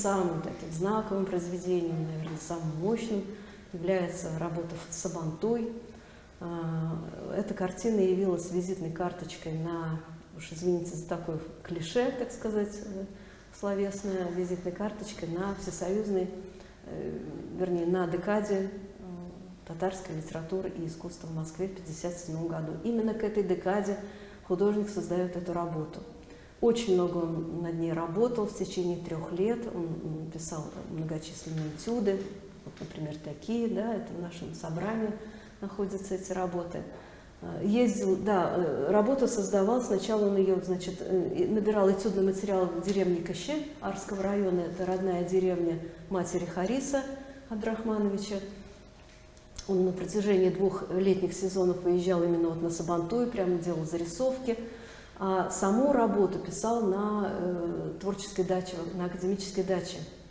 самым таким знаковым произведением, наверное, самым мощным является работа Сабантуй. Эта картина явилась визитной карточкой на, уж извините за такое клише, так сказать, словесная визитной карточкой на всесоюзной, вернее, на декаде татарской литературы и искусства в Москве в 1957 году. Именно к этой декаде художник создает эту работу. Очень много он над ней работал в течение 3 лет. Он писал многочисленные этюды, вот, например, такие, да, это в нашем собрании находятся эти работы. Ездил, да, работу создавал, сначала он ее, значит, набирал этюдный материал в деревне Каще Арского района, это родная деревня матери Хариса Абдрахмановича. Он на протяжении 2 летних сезонов выезжал именно вот на Сабантуй, прямо делал зарисовки, а саму работу писал на творческой даче, на академической даче.